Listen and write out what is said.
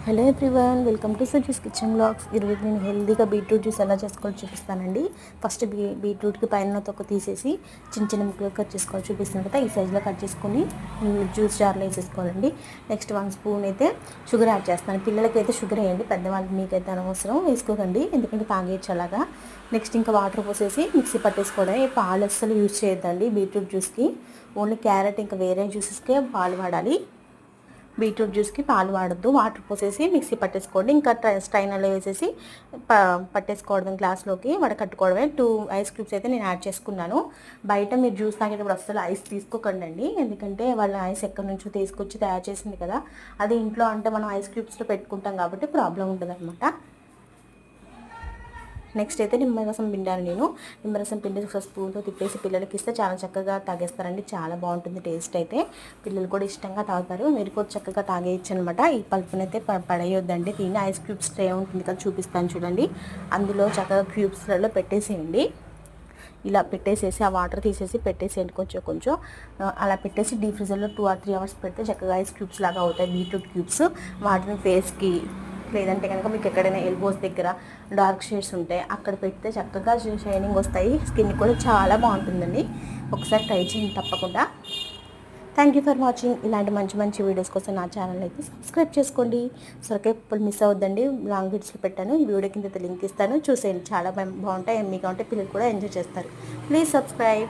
Hello everyone, welcome to Suji's kitchen blogs. ఈరోజు నేను హెల్తీగా బీట్రూట్ జ్యూస్ ఎలా చేసుకోవాలో చూపిస్తానండి. ఫస్ట్ బీట్రూట్కి పైన తొక్క తీసేసి చిన్న చిన్న ముక్కలు కట్ చేసుకోవాలి చూపిస్తాను కదా. ఈ సైజులో కట్ చేసుకొని జ్యూస్ జార్లో వేసేసుకోవాలండి. నెక్స్ట్ 1 స్పూన్ అయితే షుగర్ యాడ్ చేస్తాను. పిల్లలకి అయితే షుగర్ వేయండి, పెద్దవాళ్ళకి మీకైతే అనవసరం వేసుకోకండి, ఎందుకంటే తాగేయచ్చు అలాగా. నెక్స్ట్ ఇంకా వాటర్ పోసేసి మిక్సీ పట్టేసుకోవడం. పాలు అస్సలు యూజ్ చేయొద్దండి బీట్రూట్ జ్యూస్కి. ఓన్లీ క్యారెట్ ఇంకా వేరే జ్యూసెస్కే పాలు వాడాలి. బీట్రూట్ జ్యూస్కి పాలు వాడద్దు. వాటర్ పోసేసి మిక్సీ పట్టేసుకోండి. ఇంకా స్ట్రైనర్లో వేసేసి పట్టేసుకోవడం, గ్లాస్లోకి వడకట్టుకోవడమే. 2 ఐస్ క్యూబ్స్ అయితే నేను యాడ్ చేసుకున్నాను. బయట మీరు జ్యూస్ తాగేటప్పుడు అస్సలు ఐస్ తీసుకోకండి, ఎందుకంటే వాళ్ళ ఐస్ ఎక్కడి నుంచో తీసుకొచ్చి తయారు చేసింది కదా. అది ఇంట్లో అంటే మనం ఐస్ క్యూబ్స్లో పెట్టుకుంటాం కాబట్టి ప్రాబ్లం ఉంటుంది అనమాట. నెక్స్ట్ అయితే నిమ్మరసం పిండాను నేను. నిమ్మరసం పిండి ఒక స్పూన్తో తిప్పేసి పిల్లలకి ఇస్తే చాలా చక్కగా తాగేస్తారండి. చాలా బాగుంటుంది టేస్ట్ అయితే. పిల్లలు కూడా ఇష్టంగా తాగుతారు. మీరు కూడా చక్కగా తాగేయచ్చు అనమాట. ఈ పల్పునైతే పడేయొద్దండి. దీన్ని ఐస్ క్యూబ్స్ ట్రే ఉంటుంది కదా, చూపిస్తాను చూడండి. అందులో చక్కగా క్యూబ్స్లలో పెట్టేసేయండి. ఇలా పెట్టేసేసి ఆ వాటర్ తీసేసి పెట్టేసేయండి కొంచెం అలా పెట్టేసి డీప్ ఫ్రీజర్లో 2 or 3 hours పెడితే చక్కగా ఐస్ క్యూబ్స్ లాగా అవుతాయి బీట్రూట్ క్యూబ్స్. వాటిని ఫేస్కి, లేదంటే కనుక మీకు ఎక్కడైనా ఎల్బోస్ దగ్గర డార్క్ షేడ్స్ ఉంటాయి అక్కడ పెడితే చక్కగా షైనింగ్ వస్తాయి. స్కిన్ కూడా చాలా బాగుంటుందండి. ఒకసారి ట్రై చేయండి తప్పకుండా. Thank you for watching. ఇలాంటి మంచి మంచి వీడియోస్ కోసం నా ఛానల్ అయితే సబ్స్క్రైబ్ చేసుకోండి. సొరకాయ పప్పులు మిస్ అవ్వద్దండి. లాంగ్ వీడియోస్లో పెట్టాను, ఈ వీడియో కింద లింక్ ఇస్తాను, చూసేయండి. చాలా బాగుంటాయి. ఎమ్మీగా ఉంటాయి, పిల్లలు కూడా ఎంజాయ్ చేస్తారు. Please subscribe.